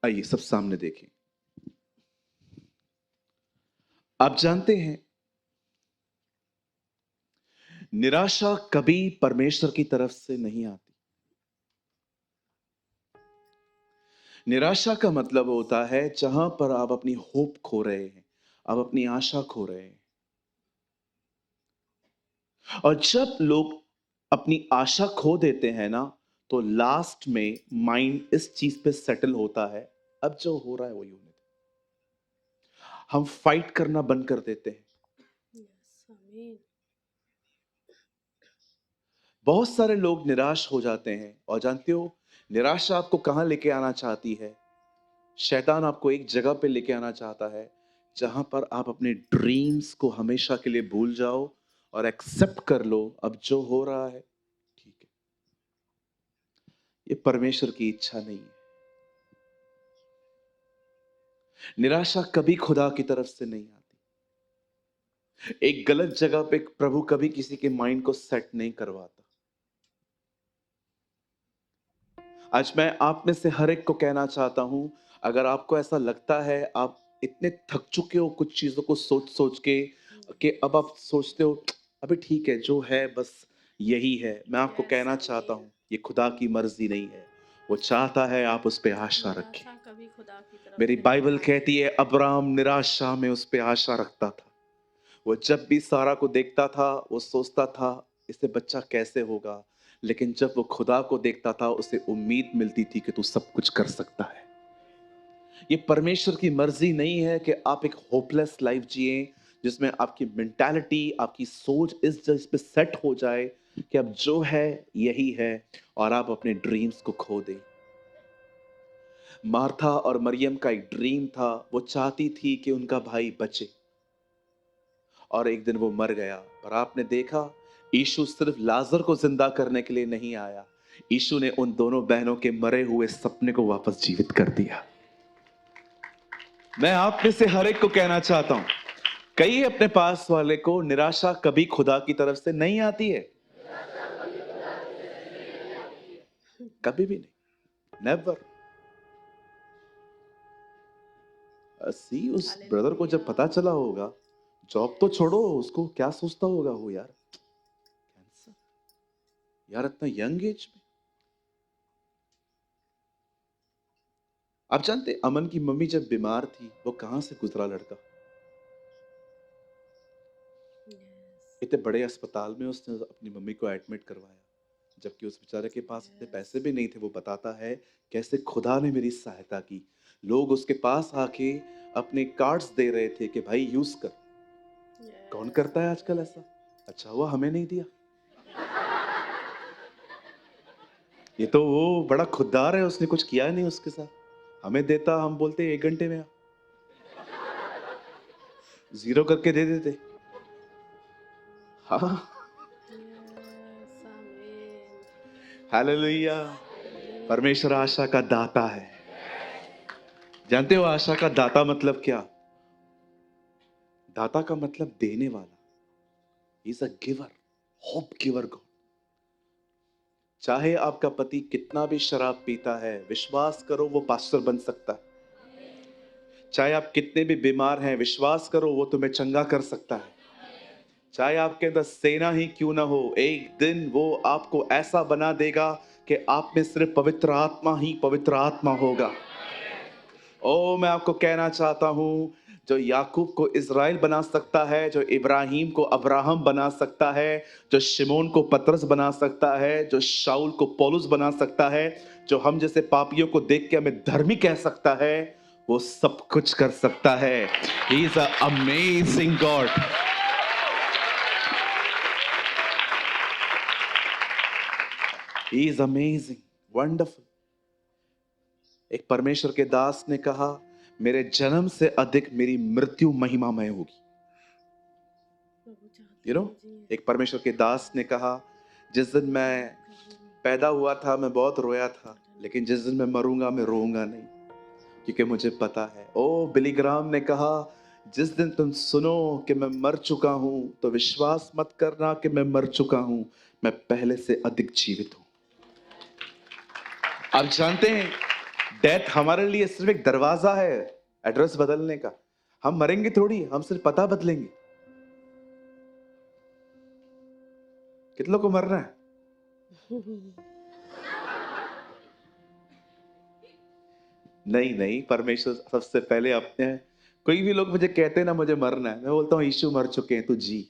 आइए सब सामने देखें। आप जानते हैं, निराशा कभी परमेश्वर की तरफ से नहीं आती। निराशा का मतलब होता है जहां पर आप अपनी होप खो रहे हैं, आप अपनी आशा खो रहे हैं। और जब लोग अपनी आशा खो देते हैं ना, तो लास्ट में माइंड इस चीज पे सेटल होता है, अब जो हो रहा है वही होने दो। हम फाइट करना बंद कर देते हैं। बहुत सारे लोग निराश हो जाते हैं, और जानते हो निराशा आपको कहां लेके आना चाहती है? शैतान आपको एक जगह पे लेके आना चाहता है जहां पर आप अपने ड्रीम्स को हमेशा के लिए भूल जाओ और एक्सेप्ट कर लो, अब जो हो रहा है ठीक है। ये परमेश्वर की इच्छा नहीं है। निराशा कभी खुदा की तरफ से नहीं आती। एक गलत जगह पे प्रभु कभी किसी के माइंड को सेट नहीं करवाता। आज मैं आप में से हर एक को कहना चाहता हूं, अगर आपको ऐसा लगता है आप इतने थक चुके हो कुछ चीजों को सोच सोच के कि अब आप सोचते हो अभी ठीक है जो है बस यही है, मैं आपको कहना चाहता हूं ये खुदा की मर्जी नहीं है। वो चाहता है आप उस पे आशा रखें। निराशा कभी खुदा की तरफ मेरी से नहीं बाइबल आती। कहती है अब्राहम निराशा में उस पे आशा रखता था। वो जब भी सारा को देखता था वो सोचता था इससे बच्चा कैसे होगा, लेकिन जब वो खुदा को देखता था उसे उम्मीद मिलती थी कि तू सब कुछ कर सकता है। ये परमेश्वर की मर्जी नहीं है कि आप एक होपलेस लाइफ जिए जिसमें आपकी मेंटालिटी, आपकी सोच इस चीज पे सेट हो जाए कि अब जो है यही है, और आप अपने ड्रीम्स को खो दें। मार्था और मरियम का एक ड्रीम था, वो चाहती थी कि उनका भाई बचे, और एक दिन वो मर गया। पर आपने देखा यीशु सिर्फ लाजर को जिंदा करने के लिए नहीं आया, यीशु ने उन दोनों बहनों के मरे हुए सपने को वापस जीवित कर दिया। मैं आप में से हर एक को कहना चाहता हूं, कई अपने पास वाले को निराशा कभी खुदा की तरफ से नहीं आती है। कभी भी नहीं, नेवर। सी उस ब्रदर को जब पता चला होगा, जॉब तो छोड़ो, उसको क्या सोचता होगा वो यार, कैंसर यार इतना यंग एज में। आप जानते अमन की मम्मी जब बीमार थी वो कहां से गुजरा लड़का? इतने बड़े अस्पताल में उसने अपनी मम्मी को एडमिट करवाया, जबकि उस बेचारे के पास इतने पैसे भी नहीं थे। वो बताता है कैसे खुदा ने मेरी सहायता की। लोग उसके पास आके अपने कार्ड्स दे रहे थे कि भाई यूज कर। कौन करता है आजकल ऐसा? अच्छा हुआ हमें नहीं दिया। ये तो वो बड़ा खुददार है, उसने कुछ किया नहीं उसके साथ। हमें देता, हम बोलते 1 घंटे में जीरो करके दे देते। हाँ, हालेलुया। परमेश्वर आशा का दाता है। जानते हो आशा का दाता मतलब क्या? दाता का मतलब देने वाला। He is a giver, hope giver God. चाहे आपका पति कितना भी शराब पीता है, विश्वास करो वो पास्टर बन सकता है। चाहे आप कितने भी बीमार हैं, विश्वास करो वो तुम्हें चंगा कर सकता है। चाहे आपके अंदर सेना ही क्यों ना हो, एक दिन वो आपको ऐसा बना देगा कि आप में सिर्फ पवित्र आत्मा ही पवित्र आत्मा होगा। ओ मैं आपको कहना चाहता हूं, जो याकूब को इज़राइल बना सकता है, जो इब्राहिम को अब्राहम बना सकता है, जो शिमोन को पतरस बना सकता है, जो शाऊल को पौलुस बना सकता है, जो हम जैसे पापियों को देख के हमें धर्मी कह सकता है, वो सब कुछ कर सकता है। He is a amazing God. He is amazing, wonderful. एक परमेश्वर के दास ने कहा, मेरे जन्म से अधिक मेरी मृत्यु महिमामय होगी। एक परमेश्वर के दास ने कहा, जिस दिन मैं पैदा हुआ था मैं बहुत रोया था, लेकिन जिस दिन मैं मरूंगा मैं रोऊंगा नहीं, क्योंकि मुझे पता है। ओ बिली ग्राम ने कहा, जिस दिन तुम सुनो कि मैं मर चुका हूं तो विश्वास मत करना कि मैं मर चुका हूं, मैं पहले से अधिक जीवित हूं। आप जानते हैं डेथ हमारे लिए सिर्फ एक दरवाजा है एड्रेस बदलने का। हम मरेंगे थोड़ी, हम सिर्फ पता बदलेंगे। कितनों को मरना है? नहीं नहीं, परमेश्वर सबसे पहले अपने। कोई भी लोग मुझे कहते हैं ना मुझे मरना है, मैं बोलता हूं यीशु मर चुके हैं, तू जी।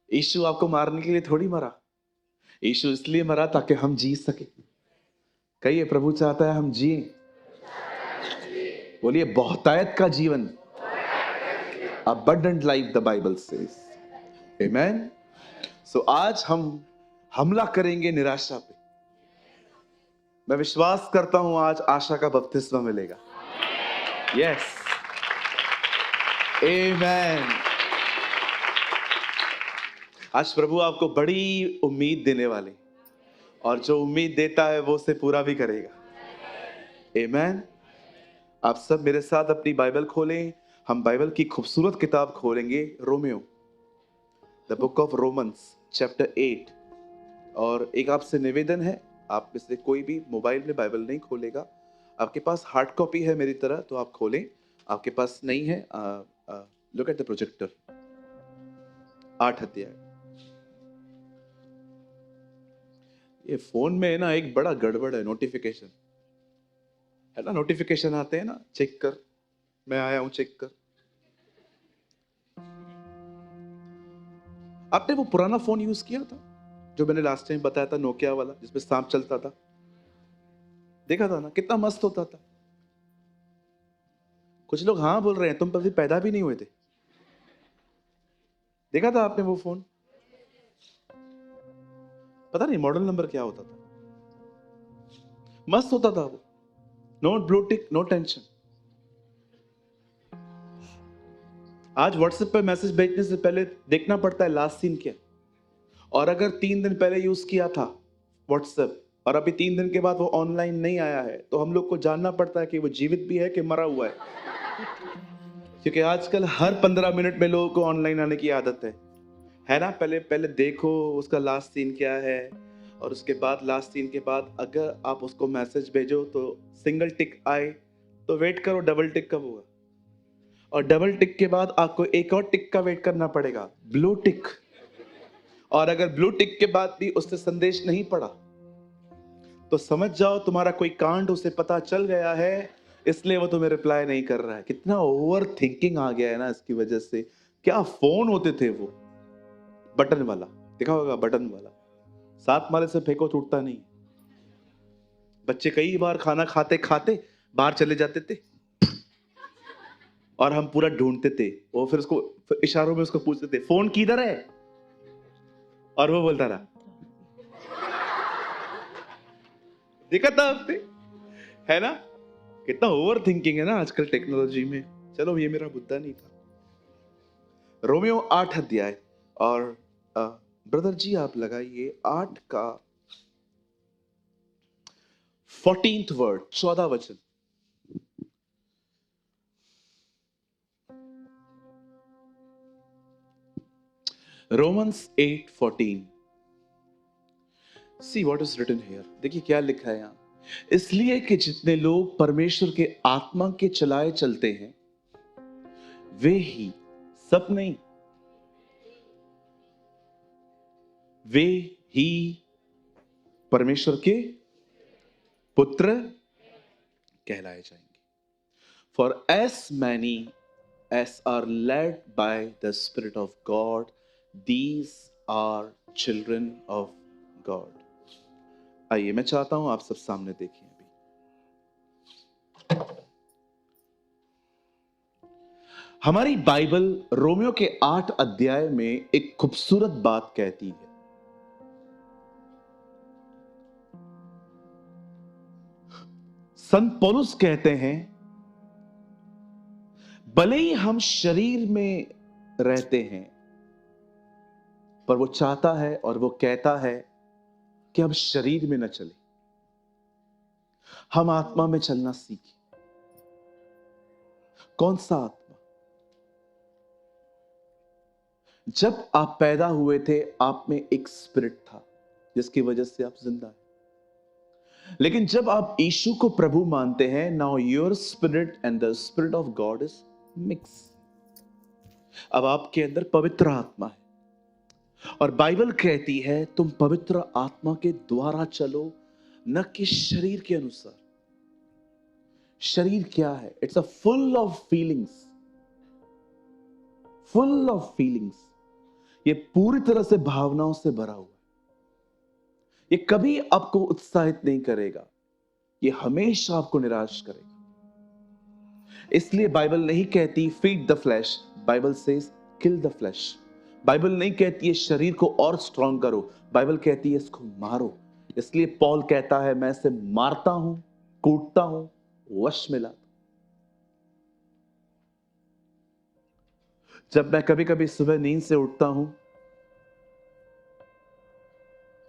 यीशु आपको मारने के लिए थोड़ी मरा, यीशु इसलिए मरा ताकि हम जी सके। कहिए प्रभु चाहता है हम जिए। बोलिए बहुतायत का जीवन, abundant life the Bible says. Amen. So आज हम हमला करेंगे निराशा पे। मैं विश्वास करता हूं आज आशा का बपतिस्मा मिलेगा। यस, आमेन। आज प्रभु आपको बड़ी उम्मीद देने वाले, और जो उम्मीद देता है वो उसे पूरा भी करेगा। आमेन। आप सब मेरे साथ अपनी बाइबल खोलें। हम बाइबल की खूबसूरत किताब खोलेंगे, Romeo, the book of Romans chapter 8। और एक आपसे निवेदन है, आप में से कोई भी मोबाइल में बाइबल नहीं खोलेगा, आपके पास हार्ड कॉपी है मेरी तरह तो आप खोलें, आपके पास नहीं है लुक एट द प्रोजेक्टर। 8 अध्याय। ये फोन में है ना एक बड़ा गड़बड़ है, नोटिफिकेशन है ना, नोटिफिकेशन आते हैं ना, चेक कर, मैं आया हूं चेक कर। आपने वो पुराना फोन यूज किया था जो मैंने लास्ट टाइम बताया था, नोकिया वाला जिसमें सांप चलता था? देखा था ना कितना मस्त होता था। कुछ लोग हाँ बोल रहे हैं, तुम कभी पैदा भी नहीं हुए थे। देखा था आपने वो फोन? पता नहीं मॉडल नंबर क्या होता था, मस्त होता था वो। No blue tick, no tension. आज व्हाट्सएप पे मैसेज भेजने से पहले देखना पड़ता है लास्ट सीन क्या, और अगर 3 दिन पहले यूज किया था व्हाट्सएप और अभी 3 दिन के बाद वो ऑनलाइन नहीं आया है, तो हम लोग को जानना पड़ता है कि वो जीवित भी है कि मरा हुआ है। क्योंकि आजकल हर 15 मिनट में लोगों को ऑनलाइन आने की आदत है ना। पहले पहले देखो उसका लास्ट सीन क्या है, और उसके बाद लास्ट सीन के बाद अगर आप उसको मैसेज भेजो तो सिंगल टिक आए तो वेट करो डबल टिक कब होगा, और डबल टिक के बाद आपको एक और टिक का वेट करना पड़ेगा, ब्लू टिक। और अगर ब्लू टिक के बाद भी उससे संदेश नहीं पड़ा तो समझ जाओ तुम्हारा कोई कांड उसे पता चल गया है, इसलिए वो तुम्हें रिप्लाई नहीं कर रहा है। कितना ओवर थिंकिंग आ गया है ना इसकी वजह से। क्या फोन होते थे वो, बटन वाला, देखा होगा बटन वाला, 7 मारे से फेंको टूटता नहीं। बच्चे कई बार खाना खाते खाते बाहर चले जाते थे और हम पूरा ढूंढते थे, वो फिर उसको फिर इशारों में उसको पूछते थे फोन किधर है, और वो बोलता रहा। देखा था आपने, है ना? कितना ओवर थिंकिंग है ना आजकल टेक्नोलॉजी में। चलो ये मेरा मुद्दा नहीं था। रोमियो 8 अध्याय, और ब्रदर जी आप लगाइए 8 का 14th वर्ड, 14 वचन। Romans 8:14। See what is written here. देखिए क्या लिखा है यहां। इसलिए कि जितने लोग परमेश्वर के आत्मा के चलाए चलते हैं वे ही, सब नहीं, वे ही परमेश्वर के पुत्र कहलाए जाएंगे। For as many as are led by the spirit of God, these are children of God. आइए मैं चाहता हूं आप सब सामने देखिए। अभी हमारी बाइबल रोमियो के 8 अध्याय में एक खूबसूरत बात कहती है। संत पौलुस कहते हैं भले ही हम शरीर में रहते हैं, पर वो चाहता है और वो कहता है कि हम शरीर में न चले, हम आत्मा में चलना सीखें। कौन सा आत्मा? जब आप पैदा हुए थे आप में एक स्पिरिट था जिसकी वजह से आप जिंदा हैं। लेकिन जब आप यीशु को प्रभु मानते हैं, now your spirit and the spirit of God is mix. अब आपके अंदर पवित्र आत्मा है, और बाइबल कहती है तुम पवित्र आत्मा के द्वारा चलो, न कि शरीर के अनुसार। शरीर क्या है? It's a full of feelings, full of feelings. ये पूरी तरह से भावनाओं से भरा हुआ है। ये कभी आपको उत्साहित नहीं करेगा, ये हमेशा आपको निराश करेगा। इसलिए बाइबल नहीं कहती feed the flash, Bible says kill the flash. Bible नहीं कहती है शरीर को और स्ट्रांग करो, बाइबल कहती है इसको मारो। इसलिए पॉल कहता है मैं इसे मारता हूं, कूटता हूं, वश में लाता। जब मैं कभी कभी सुबह नींद से उठता हूं,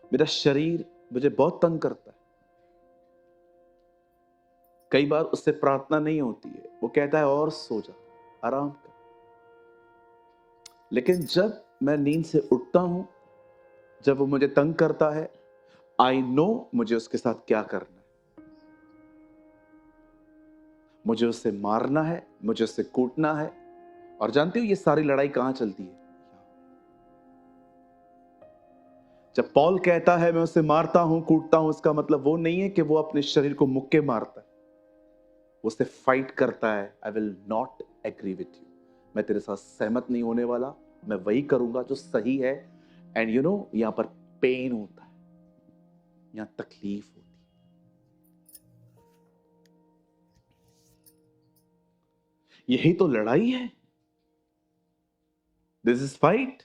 मेरा शरीर मुझे बहुत तंग करता है। कई बार उससे प्रार्थना नहीं होती है, वो कहता है और सो जा, आराम कर। लेकिन जब मैं नींद से उठता हूं, जब वो मुझे तंग करता है, आई नो मुझे उसके साथ क्या करना है। मुझे उसे मारना है, मुझे उसे कूटना है। और जानते हो ये सारी लड़ाई कहां चलती है? जब पॉल कहता है मैं उसे मारता हूं, कूटता हूं, इसका मतलब वो नहीं है कि वो अपने शरीर को मुक्के मारता है। वो उससे फाइट करता है। I will not agree with you, मैं तेरे साथ सहमत नहीं होने वाला, मैं वही करूंगा जो सही है। एंड यू नो यहां पर पेन होता है, यहां तकलीफ होती है। यही तो लड़ाई है। This is fight.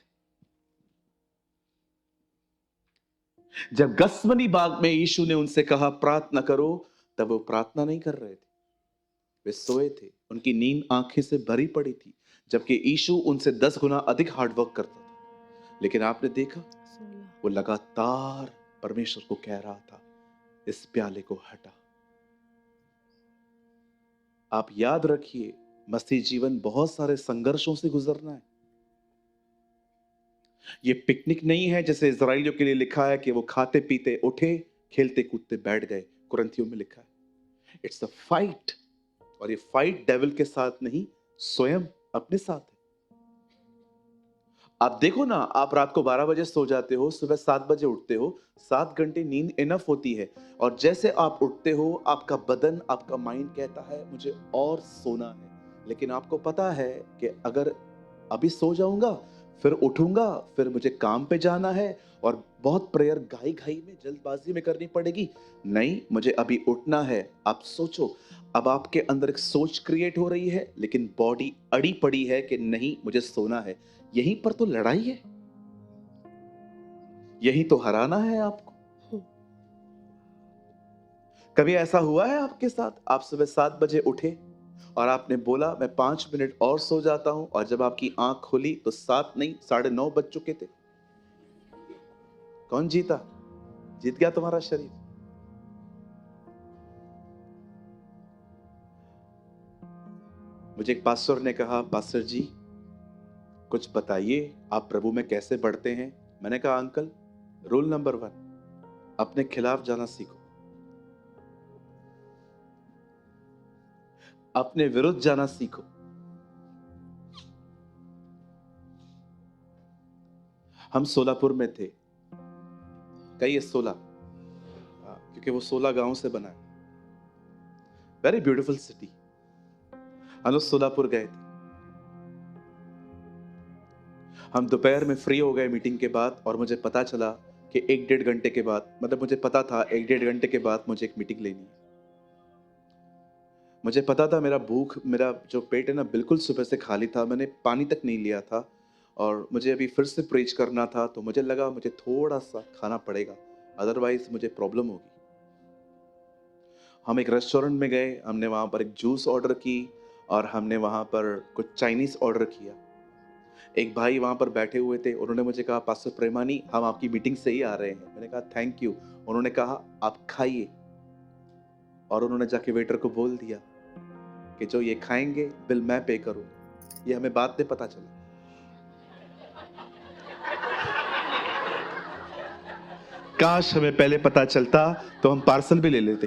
जब गसमनी बाग में यीशु ने उनसे कहा प्रार्थना करो, तब वो प्रार्थना नहीं कर रहे थे, वे सोए थे। उनकी नींद आंखें से भरी पड़ी थी, जबकि यीशु उनसे 10 गुना अधिक हार्डवर्क करता था। लेकिन आपने देखा वो लगातार परमेश्वर को कह रहा था इस प्याले को हटा। आप याद रखिए, मसीह जीवन बहुत सारे संघर्षों से गुजरना है। ये पिकनिक नहीं है जैसे इजराइलियों के लिए लिखा है कि वो खाते पीते उठे, खेलते कूदते बैठ गए, कुरिन्थियों में लिखा है। It's a fight. और ये फाइट डेविल के साथ नहीं, स्वयं अपने साथ है। आप देखो ना, आप रात को 12 बजे सो जाते हो, सुबह 7 बजे उठते हो, 7 घंटे नींद इनफ होती है। और जैसे आप उठते हो, आपका बदन, आपका माइंड कहता है मुझे और सोना है। लेकिन आपको पता है कि अगर अभी सो जाऊंगा, फिर उठूंगा, फिर मुझे काम पे जाना है, और बहुत प्रेयर घाई घाई में, जल्दबाजी में करनी पड़ेगी। नहीं, मुझे अभी उठना है। आप सोचो, अब आपके अंदर एक सोच क्रिएट हो रही है, लेकिन बॉडी अड़ी पड़ी है कि नहीं मुझे सोना है। यहीं पर तो लड़ाई है, यही तो हराना है आपको। कभी ऐसा हुआ है आपके साथ, आप सुबह 7 बजे उठे और आपने बोला मैं 5 मिनट और सो जाता हूं, और जब आपकी आंख खुली तो 7 नहीं 9:30 बज चुके थे? कौन जीता? जीत गया तुम्हारा शरीर। मुझे एक पास्टर ने कहा, पास्टर जी कुछ बताइए, आप प्रभु में कैसे बढ़ते हैं? मैंने कहा अंकल, रूल नंबर 1, अपने खिलाफ जाना सीखो, अपने विरुद्ध जाना सीखो। हम सोलापुर में थे, कहिए 16, क्योंकि वो 16 गांव से बना है। Very beautiful city. हम लोग सोलापुर गए थे। हम दोपहर में फ्री हो गए मीटिंग के बाद, और मुझे पता चला कि 1-1.5 घंटे के बाद, मतलब मुझे पता था 1-1.5 घंटे के बाद मुझे एक मीटिंग लेनी है। मुझे पता था मेरा भूख, मेरा जो पेट है ना, बिल्कुल सुबह से खाली था, मैंने पानी तक नहीं लिया था, और मुझे अभी फिर से प्रीच करना था, तो मुझे लगा मुझे थोड़ा सा खाना पड़ेगा, अदरवाइज मुझे प्रॉब्लम होगी। हम एक रेस्टोरेंट में गए, हमने वहाँ पर एक जूस ऑर्डर की, और हमने वहाँ पर कुछ चाइनीज ऑर्डर किया। एक भाई वहाँ पर बैठे हुए थे, उन्होंने मुझे कहा पास्टर प्रेमानी हम आपकी मीटिंग से ही आ रहे हैं। मैंने कहा थैंक यू। उन्होंने कहा आप खाइए, और उन्होंने जाके वेटर को बोल दिया कि जो ये खाएंगे बिल मैं पे करूँगा। ये हमें बाद में पता चला। काश हमें पहले पता चलता तो हम पार्सल भी ले लेते।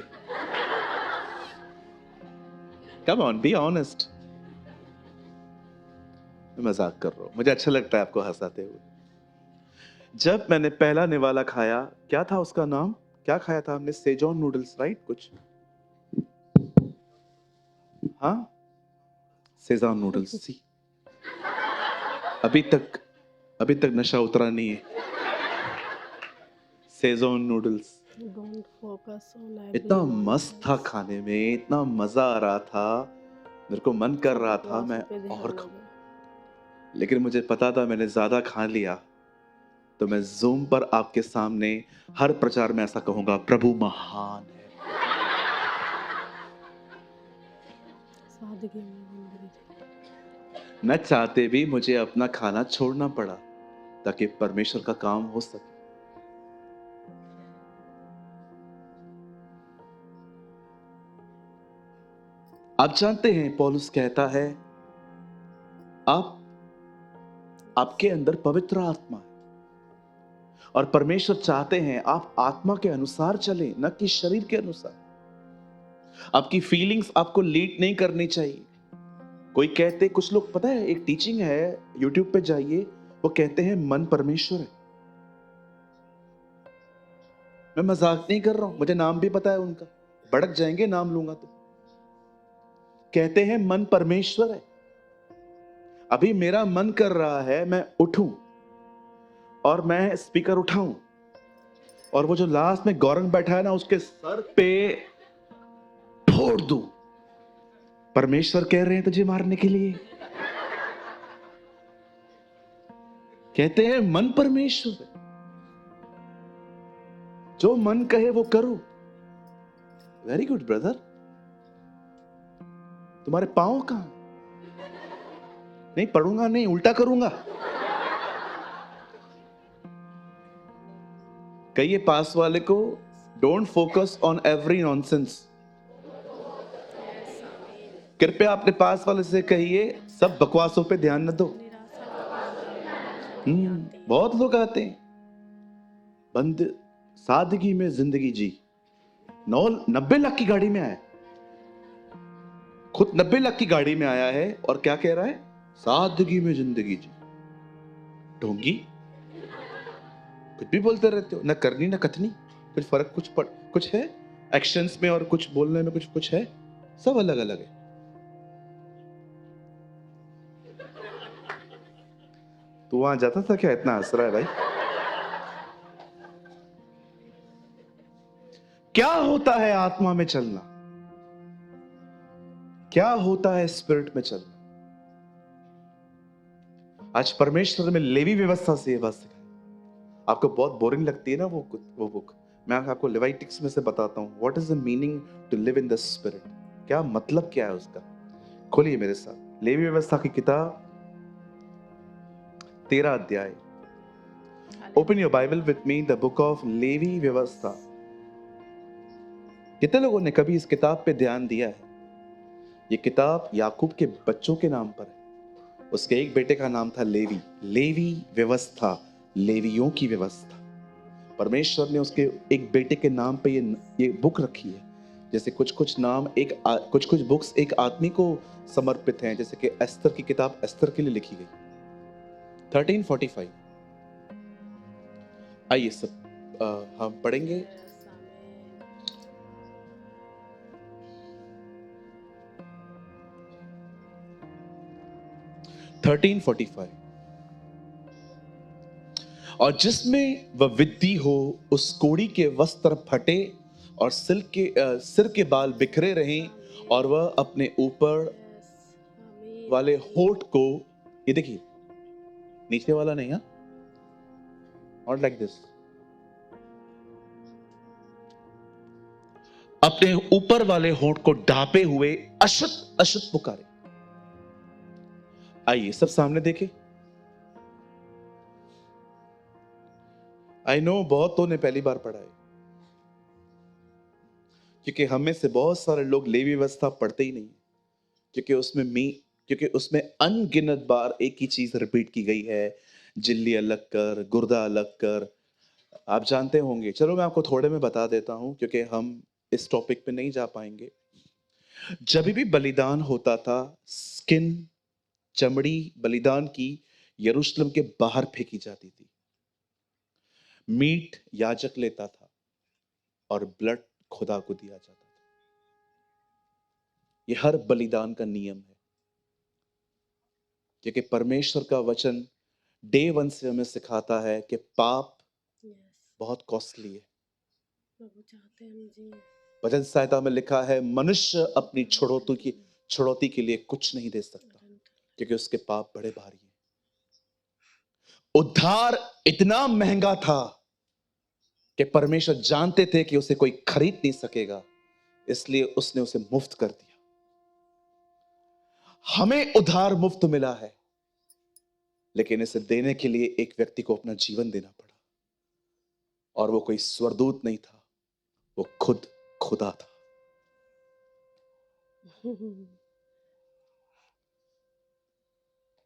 Come on, be honest. मजाक कर रहा हूं, मुझे अच्छा लगता है आपको हंसाते हुए। जब मैंने पहला निवाला खाया, क्या था उसका नाम, क्या खाया था हमने? Séjourné noodles, right? कुछ, हाँ, सेजोन नूडल्स। सी, अभी तक नशा उतरा नहीं है। Séjourné noodles Don't focus on इतना everyone मस्त था else. खाने में, इतना मजा आ रहा था, मेरे को मन कर सब रहा था मैं बकवासों पे ध्यान और न खाऊं, दो। लेकिन मुझे पता था मैंने ज्यादा खा लिया तो मैं जूम पर आपके सामने हर प्रचार में ऐसा कहूंगा, प्रभु महान है। सादगी में जिंदगी जी। न चाहते भी मुझे अपना खाना छोड़ना पड़ा ताकि परमेश्वर का काम हो सके। आप जानते हैं पौलुस कहता है, आपके अंदर पवित्र आत्मा है और परमेश्वर चाहते हैं आप आत्मा के अनुसार चलें, न कि शरीर के अनुसार। आपकी फीलिंग्स आपको लीड नहीं करनी चाहिए। कोई कहते, कुछ लोग, पता है एक टीचिंग है, यूट्यूब पे जाइए, वो कहते हैं मन परमेश्वर है। मैं मजाक नहीं कर रहा हूं, मुझे नाम भी पता है उनका, भड़क जाएंगे नाम लूंगा तो। कहते हैं मन परमेश्वर है। अभी मेरा मन कर रहा है मैं उठूं और मैं स्पीकर उठाऊं और वो जो लास्ट में गौरंग बैठा है ना, उसके सर पे फोड़ दूं। परमेश्वर कह रहे हैं तुझे मारने के लिए। कहते हैं मन परमेश्वर है, जो मन कहे वो करो। वेरी गुड ब्रदर, तुम्हारे पांव कहां? नहीं पढ़ूंगा, नहीं उल्टा करूंगा। कहिए पास वाले को, don't focus on every nonsense. कृपया अपने पास वाले से कहिए, सब बकवासों पे ध्यान न दो। बहुत लोग आते हैं, बंद सादगी में जिंदगी जी। 90 लाख की गाड़ी में आया, खुद 90 लाख की गाड़ी में आया है और क्या कह रहा है? सादगी में जिंदगी जी। ढोंगी, कुछ भी बोलते रहते हो, ना करनी ना कथनी, कुछ फर्क कुछ है एक्शंस में और कुछ बोलने में, कुछ है, सब अलग अलग है। तू वहां जाता था क्या? इतना हंस रहा है भाई। क्या होता है आत्मा में चलना? क्या होता है स्पिरिट में चलना? आज परमेश्वर में लेवी व्यवस्था से ये बात सिखाई। आपको बहुत बोरिंग लगती है ना वो बुक, मैं आपको लेविटिक्स में से बताता हूं, what is the meaning to live in the spirit. क्या मतलब क्या है उसका? खोलिए मेरे साथ लेवी व्यवस्था की किताब 13 अध्याय। Open your Bible with me, the book of लेवी व्यवस्था। कितने लोगों ने कभी इस किताब पे ध्यान दिया है? ये किताब याकूब के बच्चों के नाम पर है। उसके एक बेटे का नाम था लेवी। लेवी व्यवस्था, लेवियों की व्यवस्था। परमेश्वर ने उसके एक बेटे के नाम पे ये बुक रखी है। जैसे कुछ नाम कुछ बुक्स एक आदमी को समर्पित हैं, जैसे कि एस्तर की किताब एस्तर के लिए लिखी गई। 1345। आइए सब हम पढ़ेंगे। थर्टीन 45। और जिसमें वह विद्धि हो, उस कोड़ी के वस्त्र फटे और सिर के बाल बिखरे रहें, और वह अपने ऊपर वाले होठ को, ये देखिए नीचे वाला नहीं, नॉट लाइक दिस, अपने ऊपर वाले होठ को ढांपे हुए अशुद्ध अशुद्ध पुकारे। आइए सब सामने देखें। आई नो बहुतों ने पहली बार पढ़ा है, क्योंकि हम में से बहुत सारे लोग लेवी व्यवस्था पढ़ते ही नहीं, क्योंकि उसमें अनगिनत बार एक ही चीज रिपीट की गई है, जिल्ली अलग कर, गुर्दा अलग कर, आप जानते होंगे, चलो मैं आपको थोड़े में बता देता हूं क्योंकि हम इस टॉपिक पे नहीं जा पाएंगे। जब भी बलिदान होता था, स्किन, चमड़ी बलिदान की यरूशलेम के बाहर फेंकी जाती थी। मीट याजक लेता था और ब्लड खुदा को दिया जाता था। ये हर बलिदान का नियम है, क्योंकि परमेश्वर का वचन डे वन से हमें सिखाता है कि पाप Yes. बहुत कॉस्टली है। प्रभु चाहते हैं हम जी। वचन संहिता में लिखा है, मनुष्य अपनी छुड़ौती के लिए कुछ नहीं दे सकता, क्योंकि उसके पाप बड़े भारी हैं। उद्धार इतना महंगा था कि परमेश्वर जानते थे कि उसे कोई खरीद नहीं सकेगा, इसलिए उसने उसे मुफ्त कर दिया। हमें उद्धार मुफ्त मिला है, लेकिन इसे देने के लिए एक व्यक्ति को अपना जीवन देना पड़ा, और वो कोई स्वर्गदूत नहीं था, वो खुद खुदा था।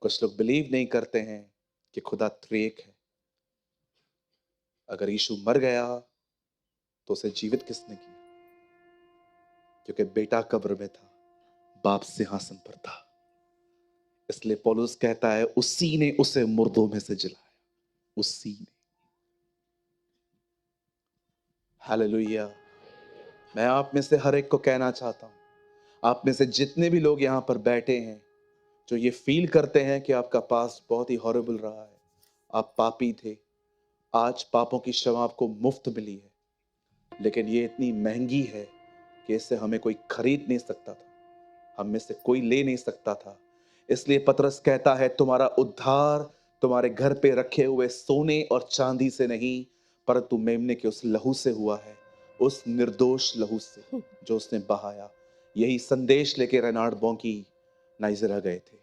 कुछ लोग बिलीव नहीं करते हैं कि खुदा त्रिएक है। अगर यीशु मर गया तो उसे जीवित किसने किया? क्योंकि बेटा कब्र में था, बाप सिंहासन पर था। इसलिए पौलुस कहता है, उसी ने उसे मुर्दों में से जिलाया, उसी ने। हालेलुया। मैं आप में से हर एक को कहना चाहता हूं, आप में से जितने भी लोग यहां पर बैठे हैं जो ये फील करते हैं कि आपका पास्ट बहुत ही हॉरिबल रहा है, आप पापी थे, आज पापों की क्षमा आपको मुफ्त मिली है, लेकिन ये इतनी महंगी है कि इससे हमें कोई खरीद नहीं सकता था, हम में से कोई ले नहीं सकता था। इसलिए पतरस कहता है, तुम्हारा उद्धार तुम्हारे घर पे रखे हुए सोने और चांदी से नहीं, परंतु मेमने के उस लहू से हुआ है, उस निर्दोष लहू से जो उसने बहाया। यही संदेश लेके रेनार्ड बॉन्की नाइजीरिया गए थे,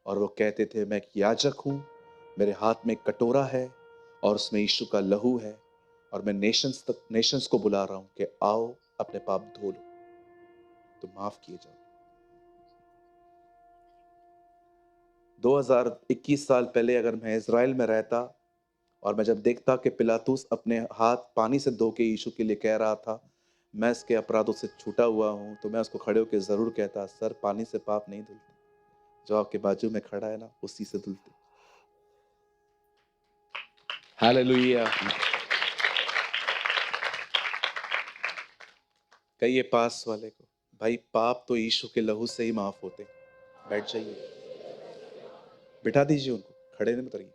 और वो कहते थे, मैं एक याजक हूं, मेरे हाथ में एक कटोरा है और उसमें यीशु का लहू है, और मैं नेशंस को बुला रहा हूं कि आओ अपने पाप धो लो तो माफ किए जाओ। 2021 साल पहले अगर मैं इज़राइल में रहता और मैं जब देखता कि पिलातुस अपने हाथ पानी से धो के यीशु के लिए कह रहा था, मैं इसके अपराधों से छूटा हुआ हूं, तो मैं उसको खड़े होकर जरूर कहता, सर पानी से पाप नहीं धुलते, जो आपके बाजू में खड़ा है ना उसी से धुलते। हालेलुया। कहिए पास वाले को, भाई पाप तो यीशु के लहू से ही माफ होते। बैठ जाइए, बिठा दीजिए उनको, खड़े नहीं उतरिए।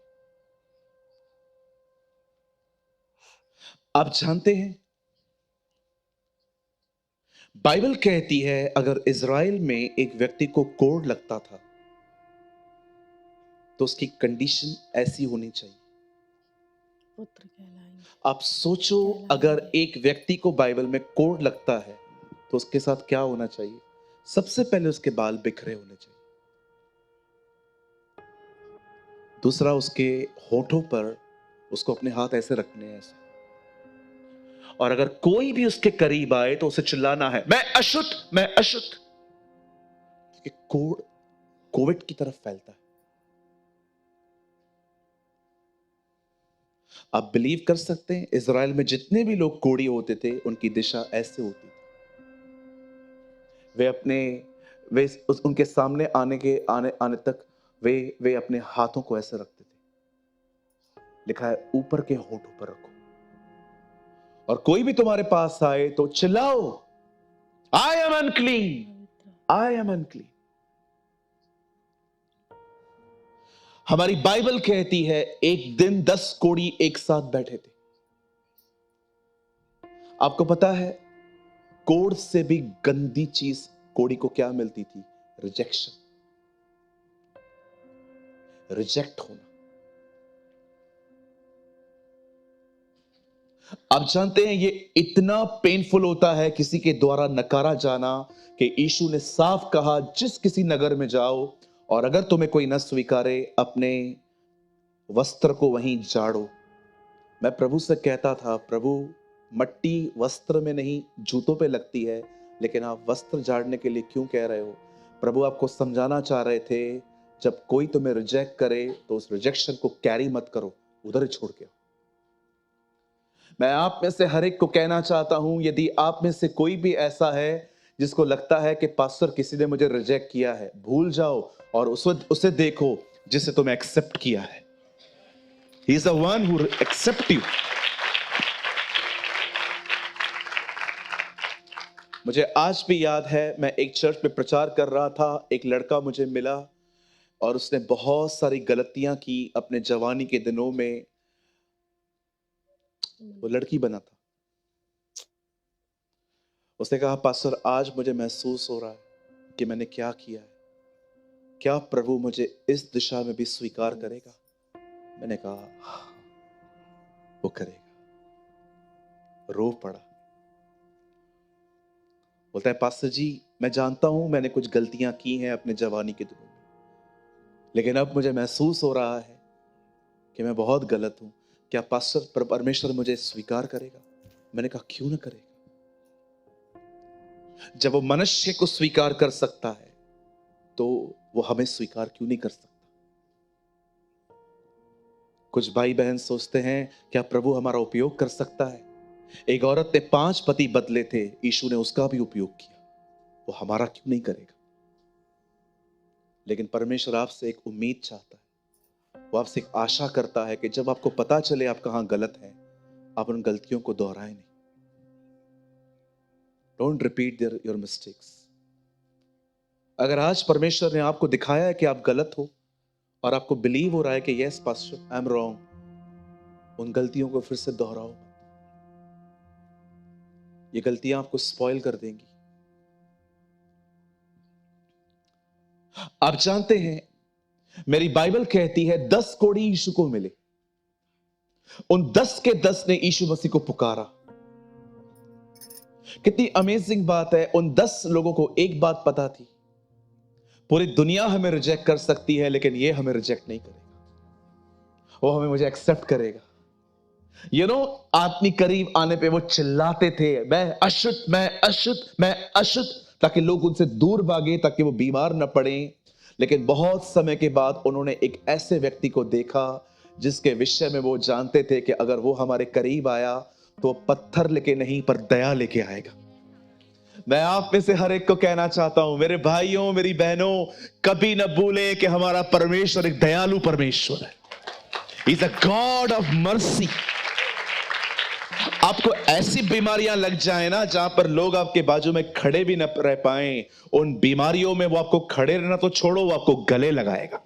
आप जानते हैं बाइबल कहती है, अगर इज़राइल में एक व्यक्ति को कोढ़ लगता था तो उसकी कंडीशन ऐसी होनी चाहिए। पुत्र कहलाएंगे। आप सोचो, अगर एक व्यक्ति को बाइबल में कोढ़ लगता है तो उसके साथ क्या होना चाहिए? सबसे पहले उसके बाल बिखरे होने चाहिए। दूसरा, उसके होठों पर उसको अपने हाथ ऐसे रखने हैं ऐसे, और अगर कोई भी उसके करीब आए तो उसे चिल्लाना है, मैं अशुद्ध, मैं अशुद्ध। क्योंकि कोढ़ कोविड की तरफ फैलता है। आप बिलीव कर सकते हैं, इज़राइल में जितने भी लोग कोढ़ी होते थे उनकी दिशा ऐसे होती थी। वे उनके सामने आने तक वे अपने हाथों को ऐसे रखते थे। लिखा है, ऊपर के होठों पर रखो, और कोई भी तुम्हारे पास आए तो चिल्लाओ, I am unclean, I am unclean. हमारी बाइबल कहती है, एक दिन 10 कोढ़ी एक साथ बैठे थे। आपको पता है, कोढ़ से भी गंदी चीज कोढ़ी को क्या मिलती थी? रिजेक्शन, रिजेक्ट होना। आप जानते हैं ये इतना पेनफुल होता है किसी के द्वारा नकारा जाना, कि यीशु ने साफ कहा, जिस किसी नगर में जाओ और अगर तुम्हें कोई न स्वीकारे, अपने वस्त्र को वहीं झाड़ो। मैं प्रभु से कहता था, प्रभु मट्टी वस्त्र में नहीं जूतों पे लगती है, लेकिन आप वस्त्र झाड़ने के लिए क्यों कह रहे हो? प्रभु आपको समझाना चाह रहे थे, जब कोई तुम्हें रिजेक्ट करे तो उस रिजेक्शन को कैरी मत करो, उधर ही छोड़ के आओ। मैं आप में से हर एक को कहना चाहता हूं, यदि आप में से कोई भी ऐसा है जिसको लगता है कि पास्टर किसी ने मुझे रिजेक्ट किया है, भूल जाओ और उसे देखो जिसे तुम्हें एक्सेप्ट किया है। He is the one who accept you. मुझे आज भी याद है, मैं एक चर्च में प्रचार कर रहा था, एक लड़का मुझे मिला और उसने बहुत सारी गलतियां की अपने जवानी के दिनों में। वो लड़की बना था। उसने कहा, पास्टर आज मुझे महसूस हो रहा है कि मैंने क्या किया है, क्या प्रभु मुझे इस दिशा में भी स्वीकार करेगा? मैंने कहा वो करेगा। रो पड़ा। बोलता है, पास्टर जी मैं जानता हूं मैंने कुछ गलतियां की हैं अपने जवानी के दिनों में, लेकिन अब मुझे महसूस हो रहा है कि मैं बहुत गलत हूं। क्या पास्टर परमेश्वर मुझे स्वीकार करेगा? मैंने कहा क्यों ना करेगा। जब वो मनुष्य को स्वीकार कर सकता है तो वो हमें स्वीकार क्यों नहीं कर सकता? कुछ भाई बहन सोचते हैं क्या प्रभु हमारा उपयोग कर सकता है? एक औरत ने 5 पति बदले थे, यीशु ने उसका भी उपयोग किया, वो हमारा क्यों नहीं करेगा? लेकिन परमेश्वर आपसे एक उम्मीद चाहता है, वो आपसे एक आशा करता है कि जब आपको पता चले आप कहां गलत हैं, आप उन गलतियों को दोहराएं नहीं। Don't repeat your mistakes. अगर आज परमेश्वर ने आपको दिखाया है कि आप गलत हो और आपको बिलीव हो रहा है कि yes pastor I am wrong, उन गलतियों को फिर से दोहराओ। ये गलतियां आपको स्पॉइल कर देंगी। आप जानते हैं, मेरी बाइबल कहती है 10 कोढ़ी यीशु को मिले, उन 10 के 10 ने यीशु मसीह को पुकारा। कितनी अमेजिंग बात है। उन 10 लोगों को एक बात पता थी, पूरी दुनिया हमें रिजेक्ट कर सकती है लेकिन ये हमें रिजेक्ट नहीं करेगा, वो हमें मुझे एक्सेप्ट करेगा। आदमी करीब आने पे वो चिल्लाते थे, मैं अशुद्ध, मैं अशुद्ध, मैं अशुद्ध, ताकि लोग उनसे दूर भागे, ताकि वो बीमार न पड़े। लेकिन बहुत समय के बाद उन्होंने एक ऐसे व्यक्ति को देखा जिसके विषय में वो जानते थे कि अगर वो हमारे करीब आया तो पत्थर लेके नहीं पर दया लेके आएगा। मैं आप में से हर एक को कहना चाहता हूं, मेरे भाइयों मेरी बहनों, कभी न भूले कि हमारा परमेश्वर एक दयालु परमेश्वर है। He is a God of mercy। आपको ऐसी बीमारियां लग जाए ना जहां पर लोग आपके बाजू में खड़े भी न रह पाए, उन बीमारियों में वो आपको खड़े रहना तो छोड़ो, वो आपको गले लगाएगा।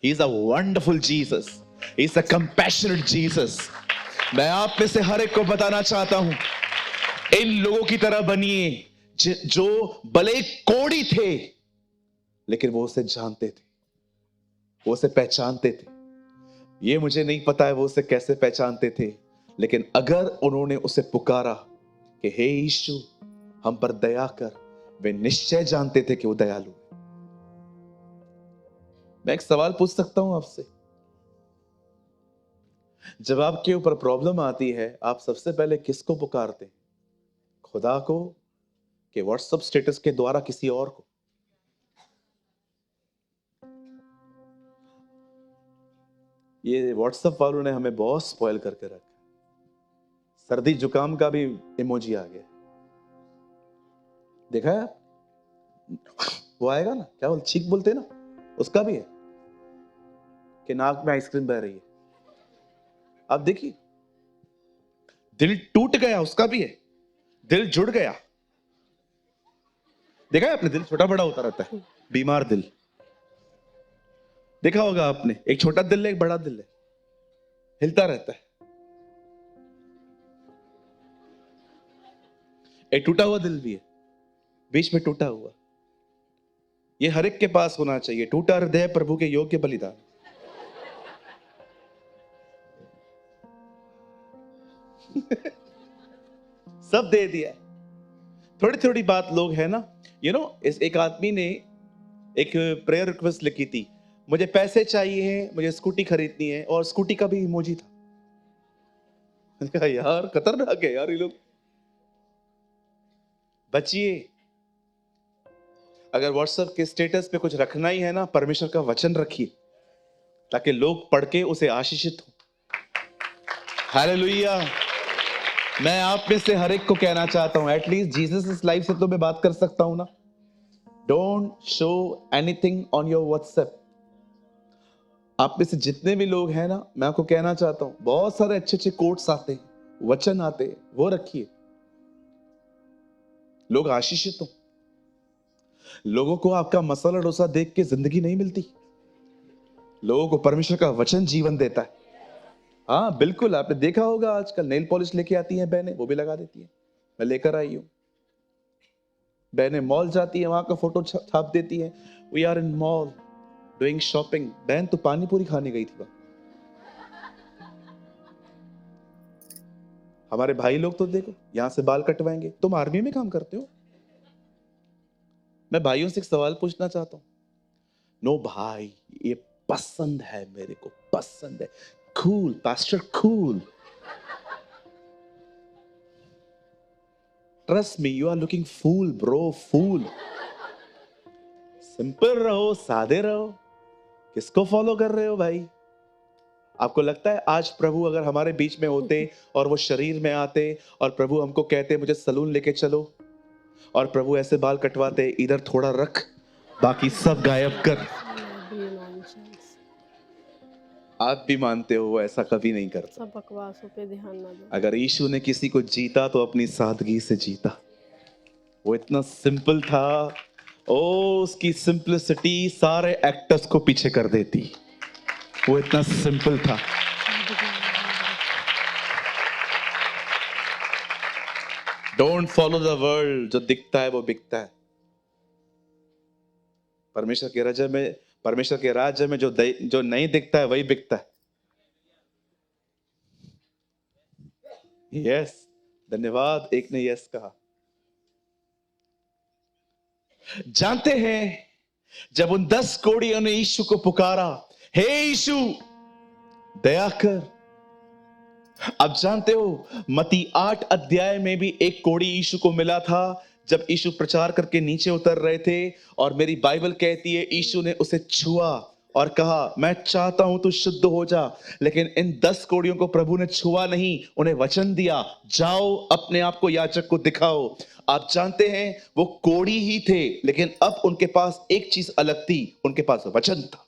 He is a wonderful Jesus। He is a compassionate Jesus। मैं आप में से हर एक को बताना चाहता हूं, इन लोगों की तरह बनिए जो भले कोढ़ी थे लेकिन वो उसे जानते थे, वो उसे पहचानते थे। ये मुझे नहीं पता है वो उसे कैसे पहचानते थे, लेकिन अगर उन्होंने उसे पुकारा कि हे यीशु हम पर दया कर, वे निश्चय जानते थे कि वो दयालु है। मैं एक सवाल पूछ सकता हूं आपसे, जब आपके ऊपर प्रॉब्लम आती है आप सबसे पहले किसको पुकारते हैं? खुदा को कि व्हाट्सएप स्टेटस के द्वारा किसी और को? ये व्हाट्सएप वालों ने हमें बहुत स्पॉइल करके रखा। सर्दी जुकाम का भी इमोजी आ गया, देखा है? वो आएगा ना, क्या बोल छींक बोलते हैं ना, उसका भी है कि नाक में आइसक्रीम बह रही है। आप देखिए, दिल टूट गया उसका भी है, दिल जुड़ गया। देखा है आपने? दिल छोटा बड़ा होता रहता है, बीमार दिल। देखा होगा आपने, एक छोटा दिल है एक बड़ा दिल है, हिलता रहता है। एक टूटा हुआ दिल भी है, बीच में टूटा हुआ। ये हर एक के पास होना चाहिए। टूटा हृदय प्रभु के योग्य बलिदान। सब दे दिया। थोड़ी थोड़ी बात लोग है ना, इस एक आदमी ने एक प्रेयर रिक्वेस्ट लिखी थी, मुझे पैसे चाहिए, मुझे स्कूटी खरीदनी है, और स्कूटी का भी इमोजी था। मैंने कहा यार खतरनाक है यार ये लोग। बचिए, अगर व्हाट्सएप के स्टेटस पे कुछ रखना ही है ना, परमेश्वर का वचन रखिए ताकि लोग पढ़ के उसे आशीषित हो। हालेलुया। मैं आप में से हर एक को कहना चाहता हूं, एटलीस्ट जीसस इस लाइफ से तो मैं बात कर सकता हूं ना। Don't show anything on your WhatsApp. आप में से जितने भी लोग हैं ना, मैं आपको कहना चाहता हूं, बहुत सारे अच्छे अच्छे कोट्स आते हैं, वचन आते हैं, वो रखिए। लोग आशीषित हो। लोगों को आपका मसाला डोसा देख के जिंदगी नहीं मिलती। लोगों को परमेश्वर का वचन जीवन देता है। हाँ बिल्कुल, आपने देखा होगा आजकल नेल पॉलिश लेके आती हैं बहनें, वो भी लगा देती हैं। मैं लेकर आई हूं। बहनें मॉल जाती है, वहां का फोटो छाप देती है, we are in mall doing shopping. बहन तो पानी पूरी खाने गई थी वहां। हमारे भाई लोग तो देखो, यहां से बाल कटवाएंगे। तुम आर्मी में काम करते हो? मैं भाइयों से एक सवाल पूछना चाहता हूं। नो भाई, ये पसंद है मेरे को, पसंद है। Cool pastor, cool. Trust me, you are looking fool bro, fool. Simple रहो, सादे रहो। किसको फॉलो कर रहे हो भाई? आपको लगता है आज प्रभु अगर हमारे बीच में होते और वो शरीर में आते और प्रभु हमको कहते मुझे सलून लेके चलो, और प्रभु ऐसे बाल कटवाते, इधर थोड़ा रख, बाकी सब गायब कर। भी नॉनसेंस, आप भी मानते हो वो ऐसा कभी नहीं करता। सब बकवासों पे ध्यान ना दो। अगर यीशु ने किसी को जीता तो अपनी सादगी से जीता। वो इतना सिंपल था। ओ, उसकी सिंपलिसिटी सारे एक्टर्स को पीछे कर देती। वो इतना सिंपल था। Don't follow the world. जो दिखता है वो बिकता है। परमेश्वर के राज्य में जो नहीं दिखता है वही बिकता है। यस, धन्यवाद, एक ने यस कहा। जानते हैं, जब उन 10 कोढ़ियों ने यीशु को पुकारा, हे यीशु दया कर। अब जानते हो, मत्ती 8 अध्याय में भी एक कोढ़ी यीशु को मिला था जब यीशु प्रचार करके नीचे उतर रहे थे, और मेरी बाइबल कहती है यीशु ने उसे छुआ और कहा, मैं चाहता हूं तू शुद्ध हो जा। लेकिन इन 10 कोढ़ियों को प्रभु ने छुआ नहीं, उन्हें वचन दिया, जाओ अपने आप को याजक को दिखाओ। आप जानते हैं, वो कोढ़ी ही थे, लेकिन अब उनके पास एक चीज अलग थी, उनके पास वचन था।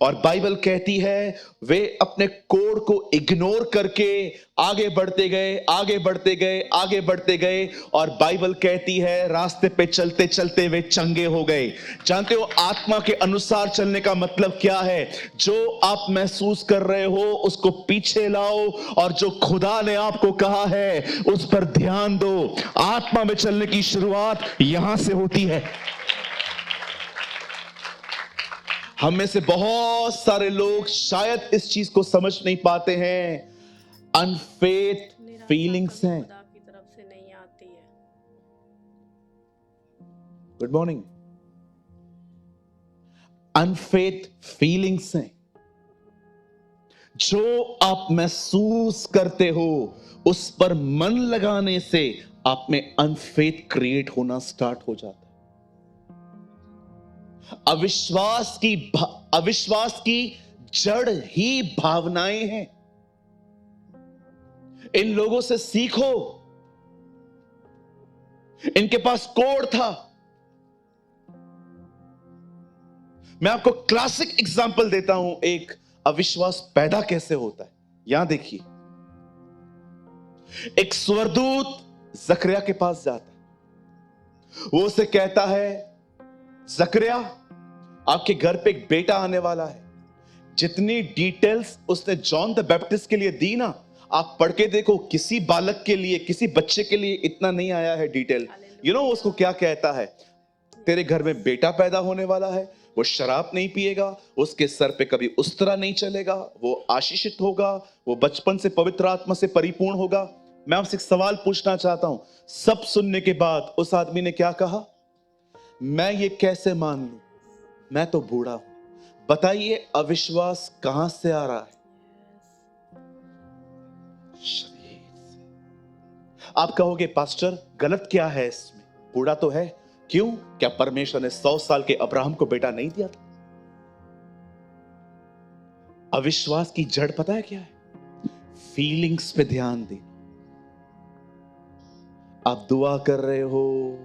और बाइबल कहती है वे अपने कोड को इग्नोर करके आगे बढ़ते गए, आगे बढ़ते गए, आगे बढ़ते गए, और बाइबल कहती है रास्ते पे चलते चलते वे चंगे हो गए। जानते हो आत्मा के अनुसार चलने का मतलब क्या है? जो आप महसूस कर रहे हो उसको पीछे लाओ, और जो खुदा ने आपको कहा है उस पर ध्यान दो। आत्मा में चलने की शुरुआत यहां से होती है। हम में से बहुत सारे लोग शायद इस चीज को समझ नहीं पाते हैं। अनफेथ फीलिंग्स हैं। खुदा की तरफ से नहीं आती है। Good morning. अनफेथ फीलिंग्स हैं। जो आप महसूस करते हो उस पर मन लगाने से आप में अनफेथ क्रिएट होना स्टार्ट हो जाता है। अविश्वास की जड़ ही भावनाएं हैं। इन लोगों से सीखो। इनके पास कोड था। मैं आपको क्लासिक एग्जांपल देता हूं, एक अविश्वास पैदा कैसे होता है। यहां देखिए, एक स्वर्गदूत जकरिया के पास जाता है। वो उसे कहता है, जकरिया आपके घर पे एक बेटा आने वाला है। जितनी डिटेल्स उसने जॉन द बैप्टिस्ट के लिए दी ना, आप पढ़ के देखो, किसी बालक के लिए, किसी बच्चे के लिए इतना नहीं आया है डिटेल। यू नो उसको क्या कहता है? तेरे घर में बेटा पैदा होने वाला है, वो शराब नहीं पिएगा, उसके सर पे कभी उस्तरा नहीं चलेगा, वो आशीषित होगा, वो बचपन से पवित्र आत्मा से परिपूर्ण होगा। मैं आपसे एक सवाल पूछना चाहता हूं। सब सुनने के बाद उस आदमी ने क्या कहा? मैं ये कैसे मान लूं, मैं तो बूढ़ा हूं। बताइए अविश्वास कहां से आ रहा है? आप कहोगे पास्टर गलत क्या है इसमें? बूढ़ा तो है। क्यों? क्या परमेश्वर ने 100 साल के अब्राहम को बेटा नहीं दिया था? अविश्वास की जड़ पता है क्या है? फीलिंग्स पे ध्यान दे। आप दुआ कर रहे हो,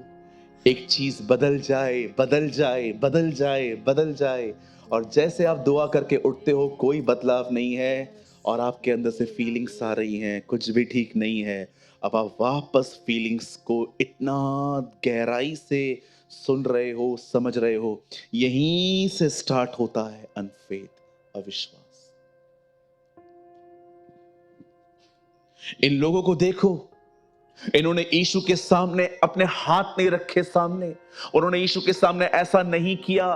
एक चीज बदल जाए, बदल जाए, बदल जाए, बदल जाए, और जैसे आप दुआ करके उठते हो कोई बदलाव नहीं है, और आपके अंदर से फीलिंग्स आ रही हैं कुछ भी ठीक नहीं है। अब आप वापस फीलिंग्स को इतना गहराई से सुन रहे हो, समझ रहे हो। यहीं से स्टार्ट होता है अनफेथ, अविश्वास। इन लोगों को देखो, इन्होंने यीशु के सामने अपने हाथ नहीं रखे सामने, उन्होंने यीशु के सामने ऐसा नहीं किया,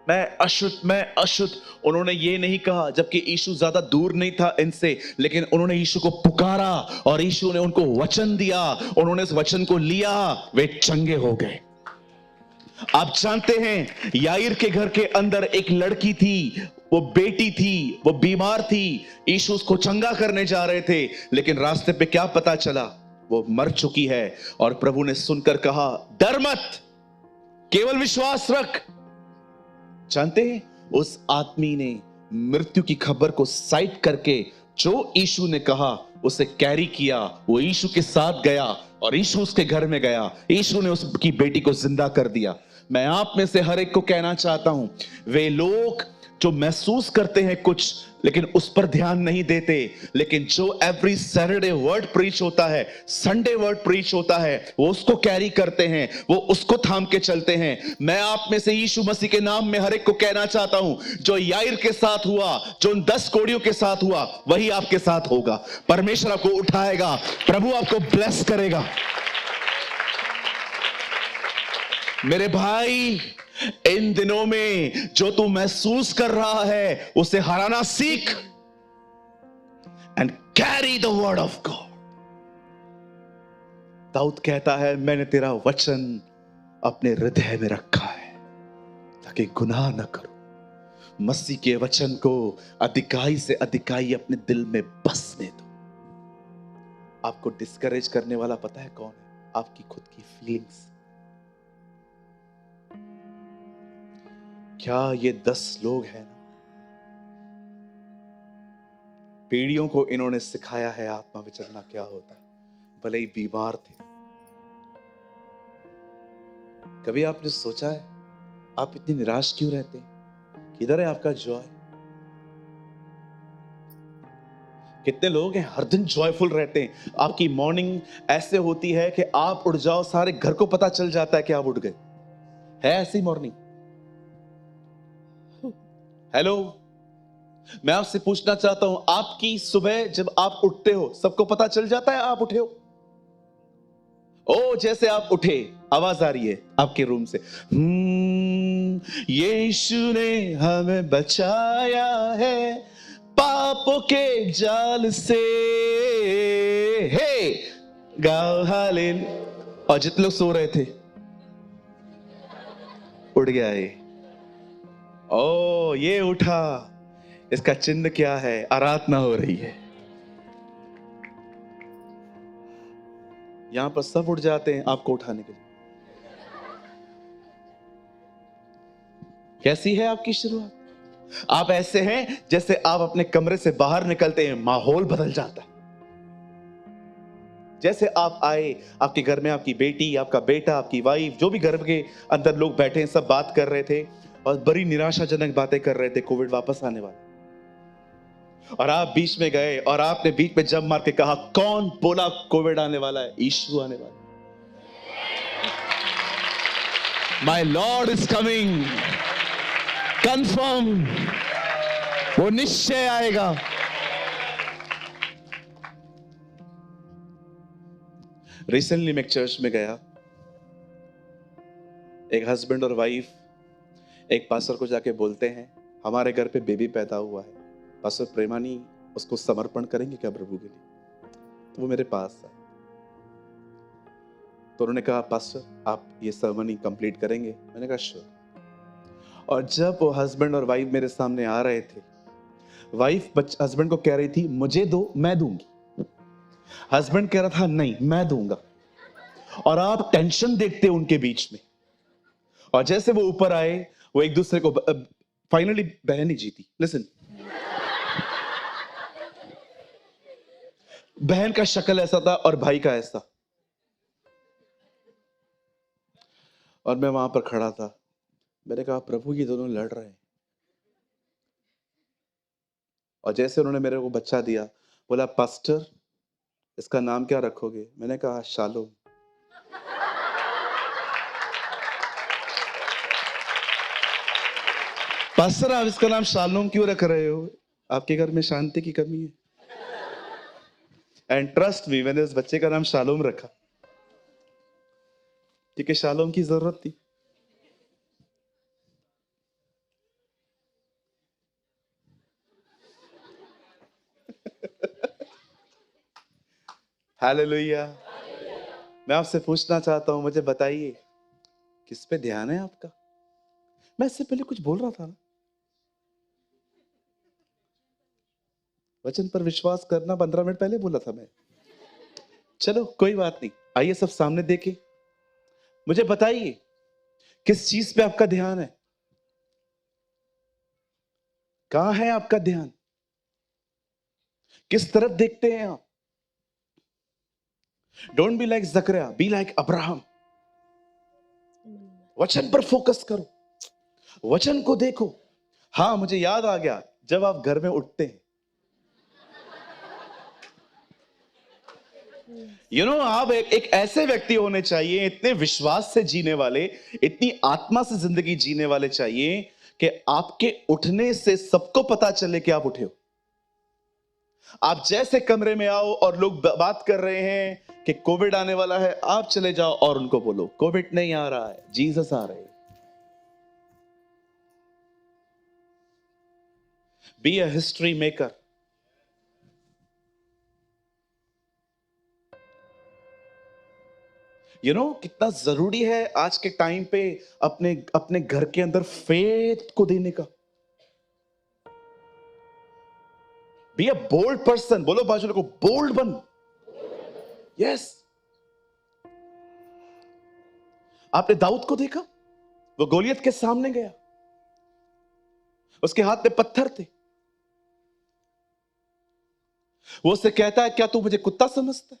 मैं अशुद्ध, मैं अशुद्ध। उन्होंने ये नहीं कहा, जबकि यीशु ज्यादा दूर नहीं था इनसे, लेकिन उन्होंने यीशु को पुकारा और यीशु ने उनको वचन दिया, उन्होंने इस वचन को लिया, वे चंगे हो गए। आप जानते हैं, याईर के घर के अंदर एक लड़की थी, वो बेटी थी, वो बीमार थी, यीशु उसको चंगा करने जा रहे थे, लेकिन रास्ते पे क्या पता चला, वो मर चुकी है। और प्रभु ने सुनकर कहा, डर मत, केवल विश्वास रख। जानते हैं, उस आदमी ने मृत्यु की खबर को साइड करके जो यीशु ने कहा उसे कैरी किया, वो यीशु के साथ गया और यीशु उसके घर में गया, यीशु ने उसकी बेटी को जिंदा कर दिया। मैं आप में से हर एक को कहना चाहता हूं, वे लोग जो महसूस करते हैं कुछ लेकिन उस पर ध्यान नहीं देते, लेकिन जो एवरी सैटरडे वर्ड प्रीच होता है, संडे वर्ड प्रीच होता है, वो उसको कैरी करते हैं, वो उसको थाम के चलते हैं। मैं आप में से यीशु मसीह के नाम में हर एक को कहना चाहता हूं, जो याईर के साथ हुआ, जो उन 10 कोड़ियों के साथ हुआ, वही आपके साथ होगा। परमेश्वर आपको उठाएगा, प्रभु आपको ब्लेस करेगा। मेरे भाई, इन दिनों में जो तू महसूस कर रहा है उसे हराना सीख, and carry the word of God. दाऊद कहता है, मैंने तेरा वचन अपने हृदय में रखा है ताकि गुनाह न करूं। मसीह के वचन को अधिकाई से अधिकाई अपने दिल में बसने दो। आपको डिस्करेज करने वाला पता है कौन है? आपकी खुद की फीलिंग्स। क्या ये 10 लोग हैं ना, पीढ़ियों को इन्होंने सिखाया है आत्मा विचरना क्या होता है, भले ही बीमार थे। कभी आपने सोचा है आप इतनी निराश क्यों रहते हैं? किधर है आपका जॉय? कितने लोग हैं हर दिन जॉयफुल रहते हैं, आपकी मॉर्निंग ऐसे होती है कि आप उठ जाओ, सारे घर को पता चल जाता है कि आप उठ गए। है ऐसी मॉर्निंग? हेलो, मैं आपसे पूछना चाहता हूं, आपकी सुबह जब आप उठते हो सबको पता चल जाता है आप उठे हो? ओ, जैसे आप उठे, आवाज आ रही है आपके रूम से, यीशु ने हमें बचाया है पापों के जाल से, हे गाओ हालेलुया। और जितने लोग सो रहे थे उठ गया ये। ओ, ये उठा, इसका चिन्ह क्या है? आराधना हो रही है। यहां पर सब उठ जाते हैं आपको उठाने के लिए। कैसी है आपकी शुरुआत? आप ऐसे हैं जैसे आप अपने कमरे से बाहर निकलते हैं माहौल बदल जाता है। जैसे आप आए, आपके घर में आपकी बेटी, आपका बेटा, आपकी वाइफ, जो भी घर के अंदर लोग बैठे हैं, सब बात कर रहे थे और बड़ी निराशाजनक बातें कर रहे थे, कोविड वापस आने वाला। और आप बीच में गए और आपने बीच में जंप मार के कहा, कौन बोला कोविड आने वाला है? यीशु आने वाला है। My Lord is coming, confirm, वो निश्चय आएगा। रिसेंटली मैं एक चर्च में गया, एक हस्बैंड और वाइफ एक पास्टर को जाके बोलते हैं, हमारे घर पे बेबी पैदा हुआ है, पास्टर प्रेमानी उसको समर्पण करेंगे क्या प्रभु के लिए? तो वो मेरे पास है, तो उन्होंने कहा, पास्टर आप ये सर्मनी कंप्लीट करेंगे? मैंने कहा श्योर। और जब वो हस्बैंड और वाइफ मेरे सामने आ रहे थे, वाइफ हस्बैंड को कह रही थी, मुझे दो, मैं दूंगी। हस्बैंड कह रहा था, नहीं मैं दूंगा। और आप टेंशन देखते उनके बीच में। और जैसे वो ऊपर आए, वो एक दूसरे को, फाइनली बहन ही जीती। लिसन, बहन का शक्ल ऐसा था और भाई का ऐसा। और मैं वहां पर खड़ा था। मैंने कहा प्रभु ये दोनों लड़ रहे हैं। और जैसे उन्होंने मेरे को बच्चा दिया, बोला पास्टर इसका नाम क्या रखोगे? मैंने कहा शालोम। पास्टर आप इसका नाम शालोम क्यों रख रहे हो? आपके घर में शांति की कमी है। एंड ट्रस्ट मी, मैंने उस बच्चे का नाम शालोम रखा क्योंकि शालोम की जरूरत थी। हालेलुया। मैं आपसे पूछना चाहता हूं, मुझे बताइए किस पे ध्यान है आपका? मैं इससे पहले कुछ बोल रहा था ना, वचन पर विश्वास करना 15 मिनट पहले बोला था मैं। चलो कोई बात नहीं, आइए सब सामने देखें। मुझे बताइए किस चीज पे आपका ध्यान है? कहां है आपका ध्यान? किस तरफ देखते हैं आप? Don't be like Zechariah, be like Abraham. वचन पर फोकस करो, वचन को देखो। हाँ मुझे याद आ गया, जब आप घर में उठते हैं, आप एक ऐसे व्यक्ति होने चाहिए, इतने विश्वास से जीने वाले, इतनी आत्मा से जिंदगी जीने वाले चाहिए कि आपके उठने से सबको पता चले कि आप उठे हो। आप जैसे कमरे में आओ और लोग बात कर रहे हैं कि कोविड आने वाला है, आप चले जाओ और उनको बोलो कोविड नहीं आ रहा है, जीसस आ रहे हैं। Be a history maker. कितना जरूरी है आज के टाइम पे अपने अपने घर के अंदर फेथ को देने का। Be a bold person. बोलो बाजू को, बोल्ड बन। यस। आपने दाऊद को देखा, वो गोलियत के सामने गया, उसके हाथ में पत्थर थे, वो उससे कहता है क्या तू मुझे कुत्ता समझता है?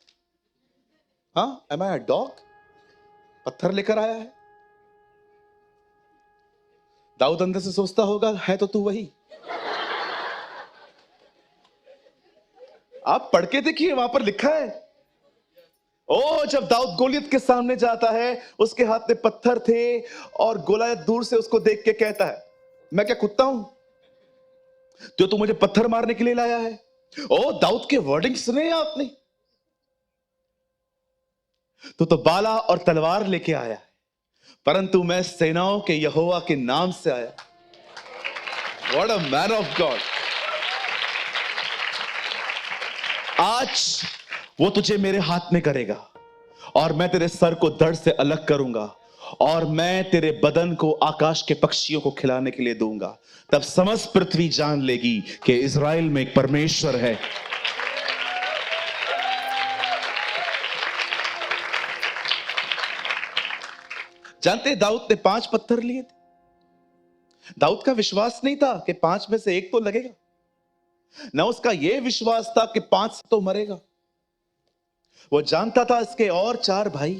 हाँ, एम आई अ डॉग? पत्थर लेकर आया है। दाऊद अंदर से सोचता होगा है तो तू वही। आप पढ़ के देखिए, वहां पर लिखा है। ओ जब दाऊद गोलियत के सामने जाता है, उसके हाथ में पत्थर थे और गोलियत दूर से उसको देख के कहता है मैं क्या कुत्ता हूं जो तू मुझे पत्थर मारने के लिए लाया है? ओ दाऊद के वर्डिंग सुने आपने? तो बाला और तलवार लेके आया है, परंतु मैं सेनाओं के यहोवा के नाम से आया। What a man of God. आज वो तुझे मेरे हाथ में करेगा और मैं तेरे सर को धड़ से अलग करूंगा और मैं तेरे बदन को आकाश के पक्षियों को खिलाने के लिए दूंगा। तब समस्त पृथ्वी जान लेगी कि इज़राइल में एक परमेश्वर है। जानते दाऊद ने 5 पत्थर लिए थे। दाऊद का विश्वास नहीं था कि 5 में से एक तो लगेगा, ना उसका यह विश्वास था कि 5 से तो मरेगा। वो जानता था इसके और 4 भाई,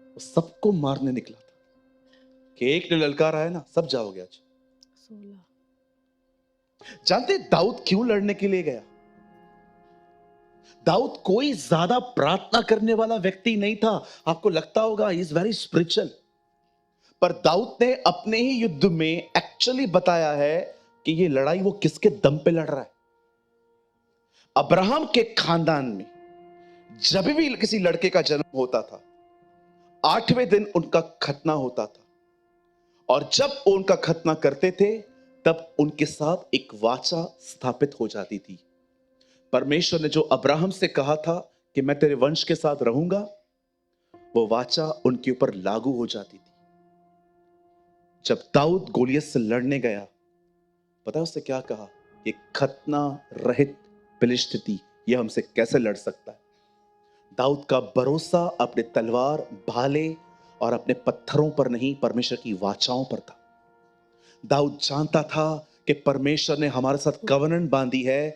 वो सबको मारने निकला था कि एक ने ललकारा है ना, सब जाओगे आज। 16। जानते दाऊद क्यों लड़ने के लिए गया? दाऊद कोई ज्यादा प्रार्थना करने वाला व्यक्ति नहीं था। आपको लगता होगा ही इज वेरी स्पिरिचुअल, पर दाऊद ने अपने ही युद्ध में एक्चुअली बताया है कि ये लड़ाई वो किसके दम पे लड़ रहा है। अब्राहम के खानदान में जब भी किसी लड़के का जन्म होता था, 8वें दिन उनका खतना होता था, और जब वो उनका खतना करते थे तब उनके साथ एक वाचा स्थापित हो जाती थी। परमेश्वर ने जो अब्राहम से कहा था कि मैं तेरे वंश के साथ रहूंगा, वो वाचा उनके ऊपर लागू हो जाती थी। जब दाऊद गोलियत से लड़ने गया, पता है उससे क्या कहा? ये खतना रहित फिलिस्तीनी ये हमसे कैसे लड़ सकता है? दाऊद का भरोसा अपने तलवार, भाले और अपने पत्थरों पर नहीं, परमेश्वर की वाचाओं पर था। दाऊद जानता था कि परमेश्वर ने हमारे साथ कवनेंट बांधी है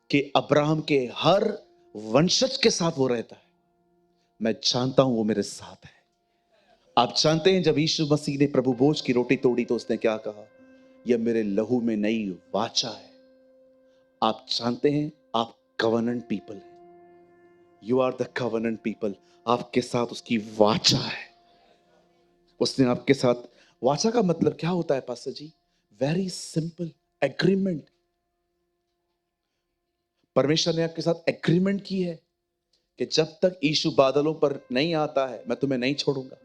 कि अब्राहम के हर वंशज के साथ वो रहता है। मैं जानता हूं वो मेरे साथ है। आप जानते हैं जब यीशु मसीह ने प्रभु भोज की रोटी तोड़ी तो उसने क्या कहा? यह मेरे लहू में नई वाचा है। आप जानते हैं आप कवनेंट पीपल हैं। You are the covenant people. आपके साथ उसकी वाचा है। उसने आपके साथ, वाचा का मतलब क्या होता है pastor ji? Very simple, agreement. परमेश्वर ने आपके साथ एग्रीमेंट की है कि जब तक यीशु बादलों पर नहीं आता है मैं तुम्हें नहीं छोड़ूंगा।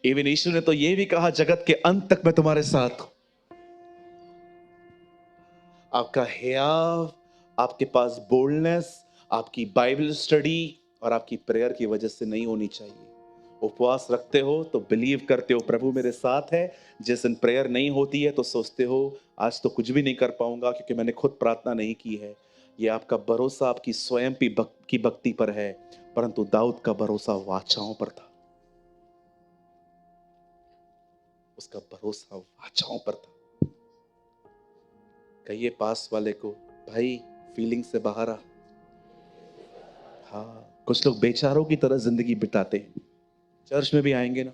इवन यीशु ने तो यह भी कहा, जगत के अंत तक मैं तुम्हारे साथ हूं। आपका हियाव, आपके पास बोल्डनेस, आपकी बाइबल स्टडी और आपकी प्रेयर की वजह से नहीं होनी चाहिए। उपवास रखते हो तो बिलीव करते हो प्रभु मेरे साथ है। जिस दिन प्रेयर नहीं होती है तो सोचते हो आज तो कुछ भी नहीं कर पाऊंगा क्योंकि मैंने खुद प्रार्थना नहीं की है। ये आपका भरोसा आपकी स्वयं की भक्ति पर है, परंतु दाऊद का भरोसा वाचाओं पर था। उसका भरोसा वाचाओं पर था। कहिए पास वाले को, भाई फीलिंग से बाहर आ। हाँ, कुछ लोग बेचारों की तरह जिंदगी बिताते हैं। चर्च में भी आएंगे ना,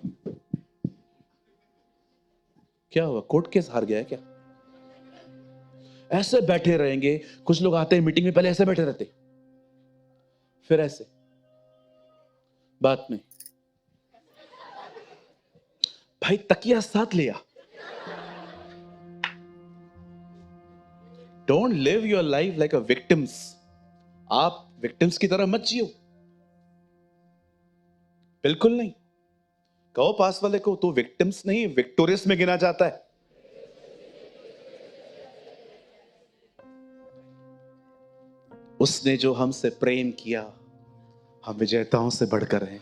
क्या हुआ, कोर्ट केस हार गया है क्या? ऐसे बैठे रहेंगे। कुछ लोग आते हैं मीटिंग में, पहले ऐसे बैठे रहते, फिर ऐसे बात में, भाई तकिया साथ लिया। Don't live your life like a victims. आप विक्टिम्स की तरह मत जियो, बिल्कुल नहीं। कहो पास वाले को, तो विक्टिम्स नहीं विक्टोरियस में गिना जाता है। उसने जो हमसे प्रेम किया, हम विजेताओं से बढ़कर हैं।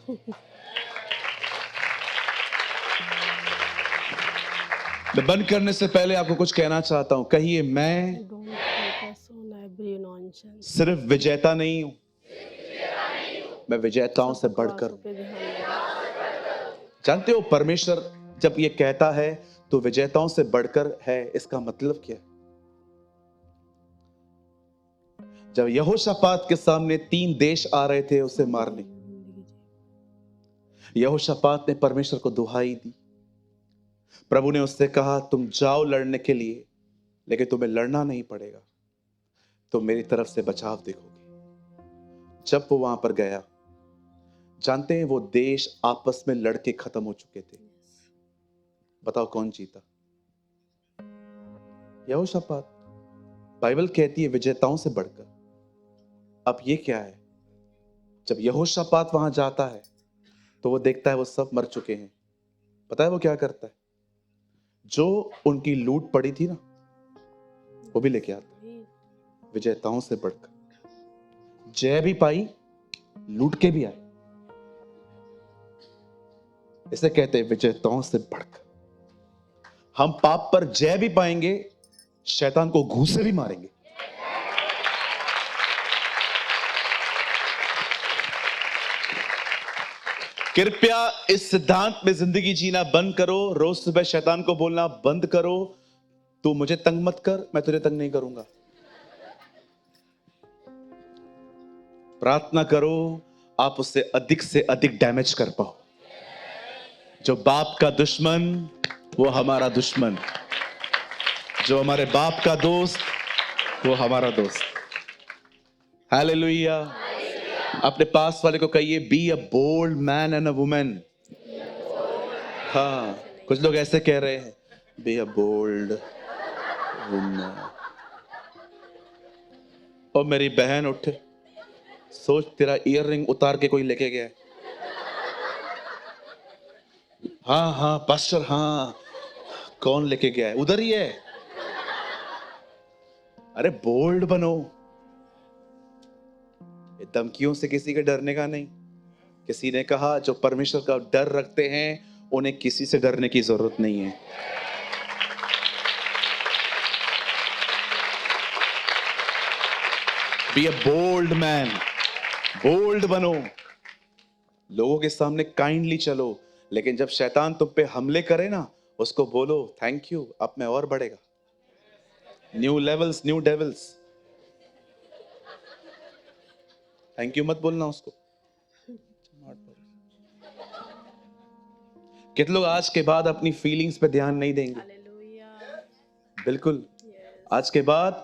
मैं बंद करने से पहले आपको कुछ कहना चाहता हूं। कहिए, मैं Don't focus on every nonsense. सिर्फ विजेता नहीं हूं, मैं विजेताओं से सब बढ़कर बकवासों हूं। पे ध्यान दो। जानते हो परमेश्वर जब ये कहता है तो विजेताओं से बढ़कर है, इसका मतलब क्या है? जब यहोशापात के सामने 3 देश आ रहे थे उसे मारने, यहोशापात ने परमेश्वर को दुहाई दी। प्रभु ने उससे कहा तुम जाओ लड़ने के लिए, लेकिन तुम्हें लड़ना नहीं पड़ेगा, तुम मेरी तरफ से बचाव देखोगे। जब वो वहां पर गया, जानते हैं वो देश आपस में लड़के खत्म हो चुके थे। बताओ कौन जीता? यहोशापात। बाइबल कहती है विजेताओं से बढ़कर। अब ये क्या है? जब यहोशापात वहां जाता है तो वो देखता है वो सब मर चुके हैं। पता है वो क्या करता है? जो उनकी लूट पड़ी थी ना, वो भी लेके आता है। विजेताओं से बढ़कर जय भी पाई, लूट के भी आए। इसे कहते हैं विजेताओं से बढ़कर। हम पाप पर जय भी पाएंगे, शैतान को घूंसे भी मारेंगे। कृपया इस सिद्धांत में जिंदगी जीना बंद करो। रोज सुबह शैतान को बोलना बंद करो, तू मुझे तंग मत कर, मैं तुझे तंग नहीं करूंगा। प्रार्थना करो आप उससे अधिक से अधिक डैमेज कर पाओ। जो बाप का दुश्मन वो हमारा दुश्मन, जो हमारे बाप का दोस्त वो हमारा दोस्त। हालेलुया। अपने पास वाले को कहिए, be a bold man and a woman. हाँ, कुछ लोग ऐसे कह रहे हैं, बी अ बोल्ड वुमेन। और मेरी बहन उठे, सोच तेरा ईयर रिंग उतार के कोई लेके गया है। हाँ हाँ पास्टर, हाँ कौन लेके गया है? उधर ही है। अरे बोल्ड बनो, ये धमकियों से किसी के डरने का नहीं। किसी ने कहा जो परमेश्वर का डर रखते हैं उन्हें किसी से डरने की जरूरत नहीं है। Be a bold man, bold बनो। लोगों के सामने काइंडली चलो, लेकिन जब शैतान तुम पे हमले करे ना, उसको बोलो थैंक यू, अब मैं और बढ़ेगा। New levels, new devils. Thank you मत बोलना उसको। कितने लोग आज के बाद अपनी फीलिंग्स पे ध्यान नहीं देंगे? Hallelujah. बिल्कुल। Yes. आज के बाद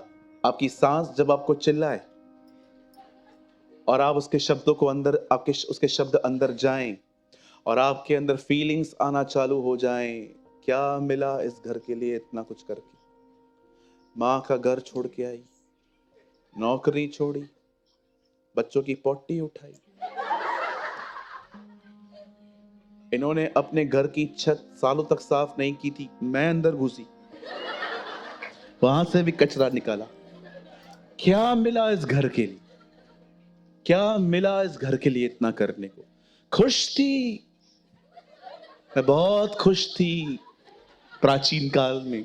आपकी सांस जब आपको चिल्लाए और आप उसके शब्दों को अंदर, आपके उसके शब्द अंदर जाएं और आपके अंदर फीलिंग्स आना चालू हो जाएं, क्या मिला इस घर के लिए इतना कुछ करके? माँ का घर छोड़ के आई, नौकरी छोड़ी, बच्चों की पोटी उठाई, इन्होंने अपने घर की छत सालों तक साफ नहीं की थी, मैं अंदर घुसी, वहां से भी कचरा निकाला। क्या मिला इस घर के लिए? क्या मिला इस घर के लिए इतना करने को? खुश थी, मैं बहुत खुश थी प्राचीन काल में।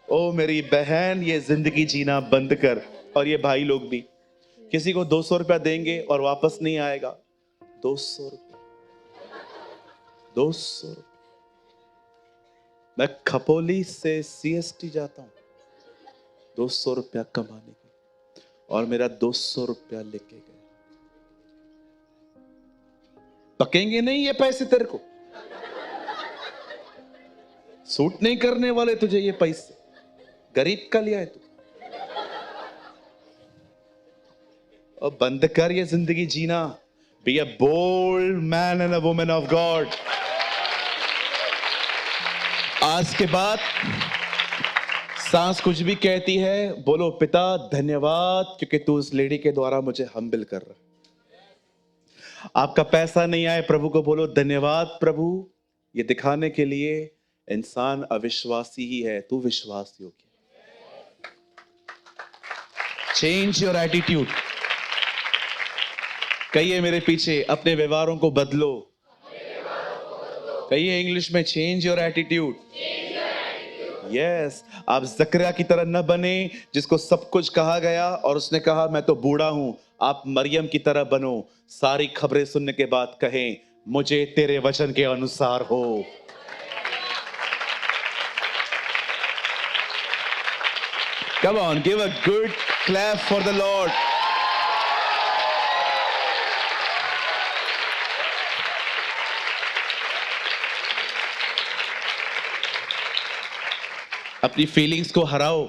ओ मेरी बहन, ये जिंदगी जीना बंद कर। और ये भाई लोग भी, किसी को 200 रुपया देंगे और वापस नहीं आएगा, 200 रुपया, 200 रुपया। मैं खपोली से सीएसटी जाता हूं 200 रुपया कमाने के, और मेरा 200 रुपया लेके गए। पकेंगे नहीं ये पैसे तेरे को, सूट नहीं करने वाले तुझे ये पैसे, गरीब का लिया है तू। और बंद कर ये जिंदगी जीना। Be a bold man and a woman of God. आज के बाद सांस कुछ भी कहती है, बोलो पिता धन्यवाद, क्योंकि तू उस लेडी के द्वारा मुझे हम्बल कर रहा है। आपका पैसा नहीं आए, प्रभु को बोलो धन्यवाद प्रभु, ये दिखाने के लिए इंसान अविश्वासी ही है, तू विश्वास योग्य। Change your attitude. कहिए मेरे पीछे, अपने व्यवहारों को बदलो। कहिए इंग्लिश में, चेंज योर एटीट्यूड। यस, आप जकरिया की तरह न बने जिसको सब कुछ कहा गया और उसने कहा मैं तो बूढ़ा हूं। आप मरियम की तरह बनो, सारी खबरें सुनने के बाद कहें मुझे तेरे वचन के अनुसार हो। Come on, give a good clap for the Lord. अपनी फीलिंग्स को हराओ।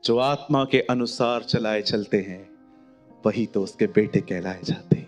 जो आत्मा के अनुसार चलाए चलते हैं वही तो उसके बेटे कहलाए जाते हैं।